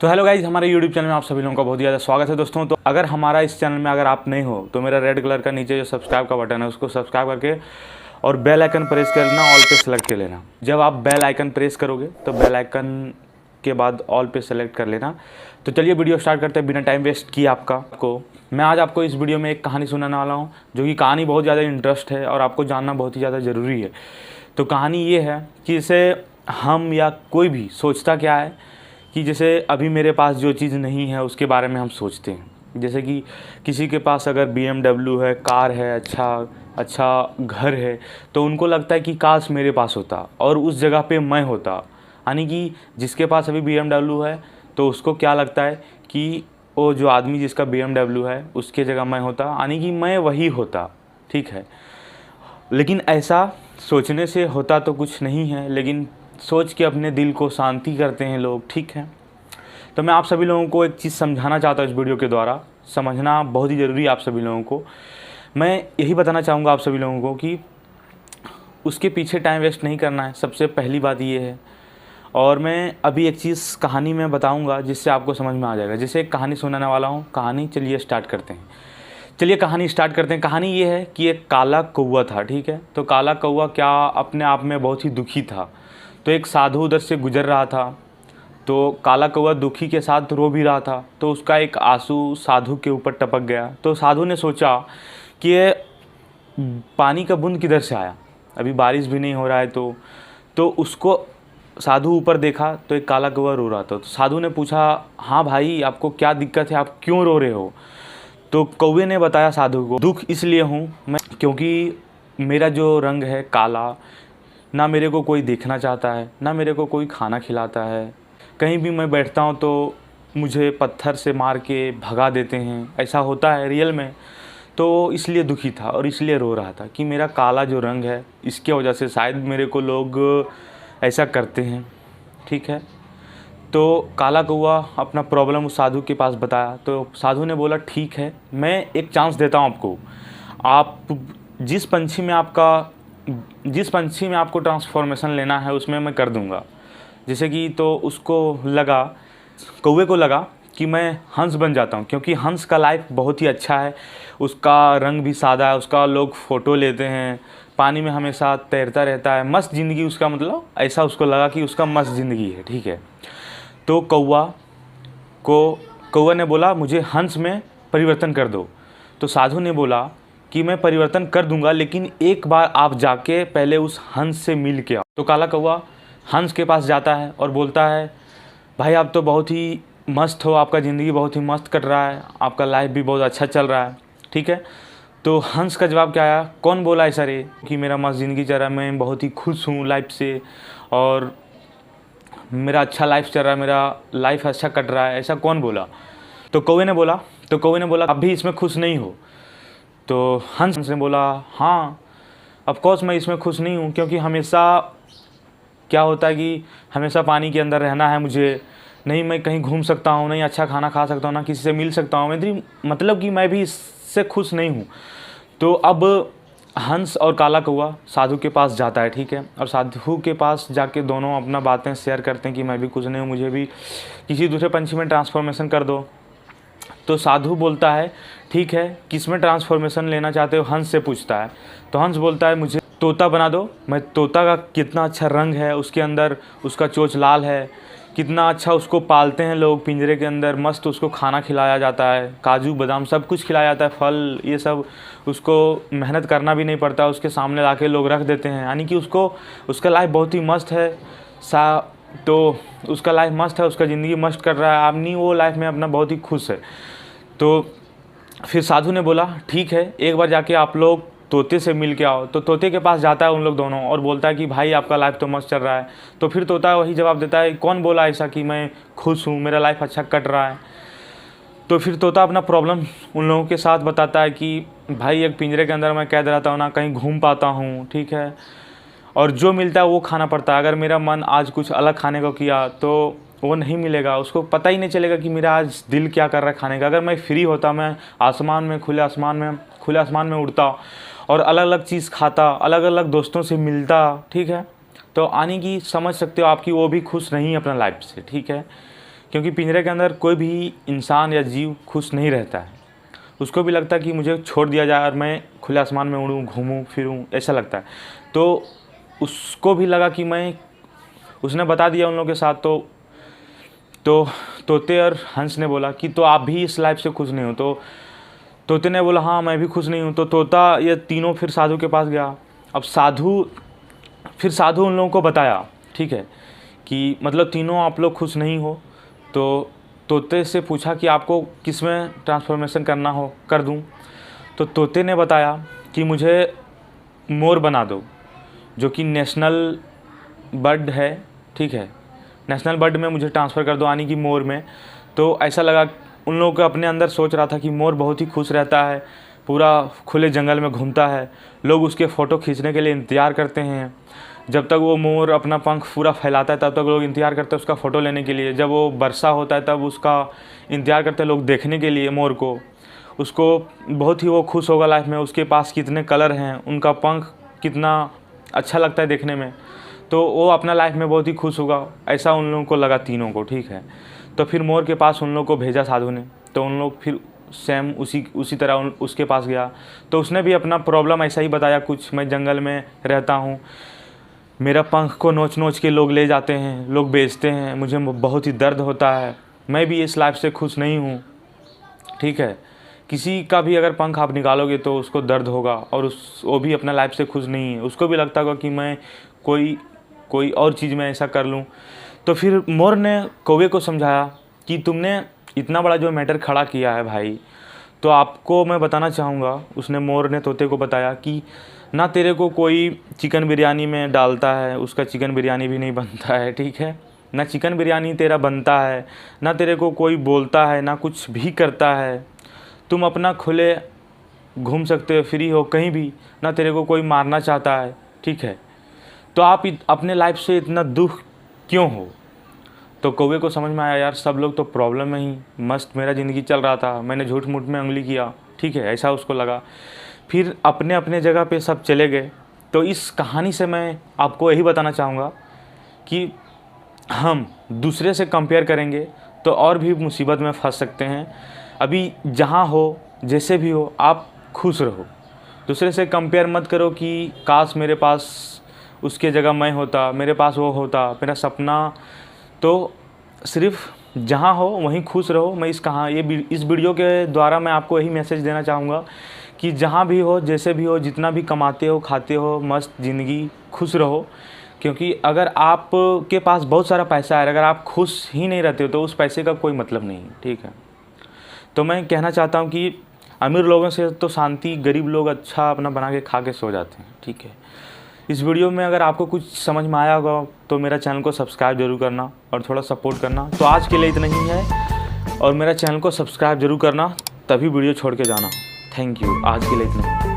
तो hello guys, हमारे YouTube channel में आप सभी लोगों का बहुत ज़्यादा स्वागत है दोस्तों। तो अगर हमारा इस चैनल में अगर आप नए हो तो मेरा रेड कलर का नीचे जो सब्सक्राइब का बटन है उसको सब्सक्राइब करके और बेल आइकन प्रेस कर लेना, ऑल पे सेलेक्ट कर लेना। जब आप बेल आइकन प्रेस करोगे तो बेल आइकन के बाद ऑल पे सेलेक्ट कर लेना। तो चलिए वीडियो स्टार्ट करते हैं बिना टाइम वेस्ट किए। मैं आज आपको इस वीडियो में एक कहानी सुनाने वाला हूँ, जो कि कहानी बहुत ज़्यादा इंटरेस्ट है और आपको जानना बहुत ही ज़्यादा ज़रूरी है। तो कहानी ये है कि जैसे हम या कोई भी सोचता क्या है कि जैसे अभी मेरे पास जो चीज़ नहीं है उसके बारे में हम सोचते हैं। जैसे कि किसी के पास अगर BMW है, कार है, अच्छा घर है, तो उनको लगता है कि काश मेरे पास होता और उस जगह पे मैं होता। यानी कि जिसके पास अभी BMW है तो उसको क्या लगता है कि वो जो आदमी जिसका BMW है उसके जगह मैं होता, यानी कि मैं वही होता। ठीक है, लेकिन ऐसा सोचने से होता तो कुछ नहीं है, लेकिन सोच के अपने दिल को शांति करते हैं लोग। ठीक है, तो मैं आप सभी लोगों को एक चीज़ समझाना चाहता हूँ इस वीडियो के द्वारा। समझना बहुत ही ज़रूरी है आप सभी लोगों को। मैं यही बताना चाहूँगा आप सभी लोगों को कि उसके पीछे टाइम वेस्ट नहीं करना है, सबसे पहली बात ये है। और मैं अभी एक चीज़ कहानी में बताऊँगा जिससे आपको समझ में आ जाएगा। जैसे एक कहानी सुनाने वाला हूँ। कहानी चलिए स्टार्ट करते हैं। कहानी ये है कि एक काला कौवा था। ठीक है, तो काला कौवा क्या अपने आप में बहुत ही दुखी था। तो एक साधु उधर से गुजर रहा था, तो काला कौवा दुखी के साथ रो भी रहा था। तो उसका एक आंसू साधु के ऊपर टपक गया। तो साधु ने सोचा कि ये पानी का बूंद किधर से आया, अभी बारिश भी नहीं हो रहा है। तो उसको साधु ऊपर देखा तो एक काला कौवा रो रहा था। तो साधु ने पूछा, हाँ भाई, आपको क्या दिक्कत है, आप क्यों रो रहे हो? तो कौवे ने बताया साधु को, दुख इसलिए हूँ मैं क्योंकि मेरा जो रंग है काला, ना मेरे को कोई देखना चाहता है, ना मेरे को कोई खाना खिलाता है। कहीं भी मैं बैठता हूँ तो मुझे पत्थर से मार के भगा देते हैं। ऐसा होता है रियल में। तो इसलिए दुखी था और इसलिए रो रहा था कि मेरा काला जो रंग है इसके वजह से शायद मेरे को लोग ऐसा करते हैं। ठीक है, तो काला कौवा अपना प्रॉब्लम उस साधु के पास बताया। तो साधु ने बोला, ठीक है, मैं एक चांस देता हूँ आपको। आप जिस पंछी में आपको ट्रांसफॉर्मेशन लेना है उसमें मैं कर दूंगा। जैसे कि तो कौवे को लगा कि मैं हंस बन जाता हूँ, क्योंकि हंस का लाइफ बहुत ही अच्छा है। उसका रंग भी सादा है, उसका लोग फ़ोटो लेते हैं, पानी में हमेशा तैरता रहता है, मस्त ज़िंदगी उसका, मतलब ऐसा उसको लगा कि उसका मस्त ज़िंदगी है। ठीक है, तो कौवा ने बोला, मुझे हंस में परिवर्तन कर दो। तो साधु ने बोला कि मैं परिवर्तन कर दूंगा, लेकिन एक बार आप जाके पहले उस हंस से मिल के आओ। तो काला कौवा हंस के पास जाता है और बोलता है, भाई आप तो बहुत ही मस्त हो, आपका ज़िंदगी बहुत ही मस्त कट रहा है, आपका लाइफ भी बहुत अच्छा चल रहा है। ठीक है, तो हंस का जवाब क्या आया, कौन बोला ऐसा रे कि मेरा मस्त ज़िंदगी चल रहा है, मैं बहुत ही खुश हूँ लाइफ से और मेरा अच्छा लाइफ चल रहा है, मेरा लाइफ अच्छा कट रहा है, ऐसा कौन बोला? तो कौवे ने बोला अब भी इसमें खुश नहीं हो? तो हंस ने बोला, हाँ ऑफ कोर्स मैं इसमें खुश नहीं हूँ, क्योंकि हमेशा क्या होता है कि हमेशा पानी के अंदर रहना है मुझे, नहीं मैं कहीं घूम सकता हूँ, नहीं अच्छा खाना खा सकता हूँ, ना किसी से मिल सकता हूँ, मतलब कि मैं भी इससे खुश नहीं हूँ। तो अब हंस और काला कौवा साधु के पास जाता है। ठीक है, और साधु के पास जाके दोनों अपना बातें शेयर करते हैं कि मैं भी कुछ नहीं हूँ, मुझे भी किसी दूसरे पंछी में ट्रांसफॉर्मेशन कर दो। तो साधु बोलता है, ठीक है, किस में ट्रांसफॉर्मेशन लेना चाहते हो? हंस से पूछता है। तो हंस बोलता है, मुझे तोता बना दो। मैं तोता का कितना अच्छा रंग है, उसके अंदर उसका चोंच लाल है, कितना अच्छा उसको पालते हैं लोग पिंजरे के अंदर, मस्त उसको खाना खिलाया जाता है, काजू बादाम सब कुछ खिलाया जाता है, फल ये सब, उसको मेहनत करना भी नहीं पड़ता, उसके सामने ला के लोग रख देते हैं। यानी कि उसका लाइफ बहुत ही मस्त है। तो उसका लाइफ मस्त है, उसका ज़िंदगी मस्त कर रहा है, अपनी वो लाइफ में अपना बहुत ही खुश है। तो फिर साधु ने बोला, ठीक है, एक बार जाके आप लोग तोते से मिल के आओ। तो तोते के पास जाता है उन लोग दोनों और बोलता है कि भाई आपका लाइफ तो मस्त चल रहा है। तो फिर तोता वही जवाब देता है, कौन बोला ऐसा कि मैं खुश हूँ, मेरा लाइफ अच्छा कट रहा है? तो फिर तोता अपना प्रॉब्लम उन लोगों के साथ बताता है कि भाई एक पिंजरे के अंदर मैं कैद रहता हूँ, ना कहीं घूम पाता हूँ। ठीक है, और जो मिलता है वो खाना पड़ता है। अगर मेरा मन आज कुछ अलग खाने को किया तो वो नहीं मिलेगा, उसको पता ही नहीं चलेगा कि मेरा आज दिल क्या कर रहा है खाने का। अगर मैं फ्री होता, मैं खुले आसमान में उड़ता और अलग अलग चीज़ खाता, अलग अलग दोस्तों से मिलता। ठीक है, तो आने की समझ सकते हो आपकी, वो भी खुश नहीं है अपना लाइफ से। ठीक है, क्योंकि पिंजरे के अंदर कोई भी इंसान या जीव खुश नहीं रहता है। उसको भी लगता है कि मुझे छोड़ दिया जाए और मैं खुले आसमान में उड़ूँ, घूमूँ फिरूँ, ऐसा लगता है। तो उसको भी लगा कि उसने बता दिया उन लोगों के साथ। तो तोते और हंस ने बोला कि तो आप भी इस लाइफ से खुश नहीं हो? तो तोते ने बोला हाँ मैं भी खुश नहीं हूँ। तो तोता ये तीनों फिर साधु के पास गया। अब साधु उन लोगों को बताया, ठीक है, कि मतलब तीनों आप लोग खुश नहीं हो। तो तोते से पूछा कि आपको किस में ट्रांसफॉर्मेशन करना हो कर दूं। तो तोते ने बताया कि मुझे मोर बना दो, जो कि नेशनल बर्ड है, ठीक है, नेशनल बर्ड में मुझे ट्रांसफ़र कर दो, यानी कि मोर में। तो ऐसा लगा उन लोगों को, अपने अंदर सोच रहा था कि मोर बहुत ही खुश रहता है, पूरा खुले जंगल में घूमता है, लोग उसके फ़ोटो खींचने के लिए इंतज़ार करते हैं। जब तक वो मोर अपना पंख पूरा फैलाता है तब तक लोग इंतज़ार करते हैं उसका फ़ोटो लेने के लिए। जब वो वर्षा होता है तब उसका इंतज़ार करते हैं लोग देखने के लिए मोर को। उसको बहुत ही वो खुश होगा लाइफ में। उसके पास कितने कलर हैं, उनका पंख कितना अच्छा लगता है देखने में, तो वो अपना लाइफ में बहुत ही खुश होगा, ऐसा उन लोगों को लगा तीनों को, ठीक है। तो फिर मोर के पास उन लोगों को भेजा साधु ने। तो उन लोग फिर सेम उसी तरह उसके पास गया। तो उसने भी अपना प्रॉब्लम ऐसा ही बताया कुछ, मैं जंगल में रहता हूँ, मेरा पंख को नोच नोच के लोग ले जाते हैं, लोग बेचते हैं, मुझे बहुत ही दर्द होता है, मैं भी इस लाइफ से खुश नहीं हूँ, ठीक है। किसी का भी अगर पंख आप निकालोगे तो उसको दर्द होगा, और वो भी अपना लाइफ से खुश नहीं है। उसको भी लगता होगा कि मैं कोई और चीज़ में ऐसा कर लूँ। तो फिर मोर ने कौवे को समझाया कि तुमने इतना बड़ा जो मैटर खड़ा किया है भाई, तो आपको मैं बताना चाहूँगा। उसने मोर ने तोते को बताया कि ना तेरे को कोई चिकन बिरयानी में डालता है, उसका चिकन बिरयानी भी नहीं बनता है, ठीक है, ना चिकन बिरयानी तेरा बनता है, ना तेरे को कोई बोलता है, ना कुछ भी करता है। तुम अपना खुले घूम सकते हो, फ्री हो कहीं भी, ना तेरे को कोई मारना चाहता है, ठीक है। तो आप अपने लाइफ से इतना दुख क्यों हो? तो कौवे को समझ में आया, यार सब लोग तो प्रॉब्लम में ही मस्त मेरा ज़िंदगी चल रहा था, मैंने झूठ मूठ में उंगली किया, ठीक है, ऐसा उसको लगा। फिर अपने अपने जगह पे सब चले गए। तो इस कहानी से मैं आपको यही बताना चाहूँगा कि हम दूसरे से कंपेयर करेंगे तो और भी मुसीबत में फंस सकते हैं। अभी जहाँ हो, जैसे भी हो, आप खुश रहो। दूसरे से कंपेयर मत करो कि काश मेरे पास उसके जगह मैं होता, मेरे पास वो होता, मेरा सपना। तो सिर्फ जहाँ हो वहीं खुश रहो। मैं इस वीडियो के द्वारा मैं आपको यही मैसेज देना चाहूँगा कि जहाँ भी हो, जैसे भी हो, जितना भी कमाते हो, खाते हो, मस्त ज़िंदगी, खुश रहो। क्योंकि अगर आपके पास बहुत सारा पैसा है, अगर आप खुश ही नहीं रहते हो तो उस पैसे का कोई मतलब नहीं है, ठीक है। तो मैं कहना चाहता हूँ कि अमीर लोगों से तो शांति गरीब लोग अच्छा अपना बना के खा के सो जाते हैं, ठीक है। इस वीडियो में अगर आपको कुछ समझ में आया होगा तो मेरा चैनल को सब्सक्राइब जरूर करना और थोड़ा सपोर्ट करना। तो आज के लिए इतना ही है, और मेरा चैनल को सब्सक्राइब जरूर करना, तभी वीडियो छोड़ के जाना। थैंक यू, आज के लिए इतना ही।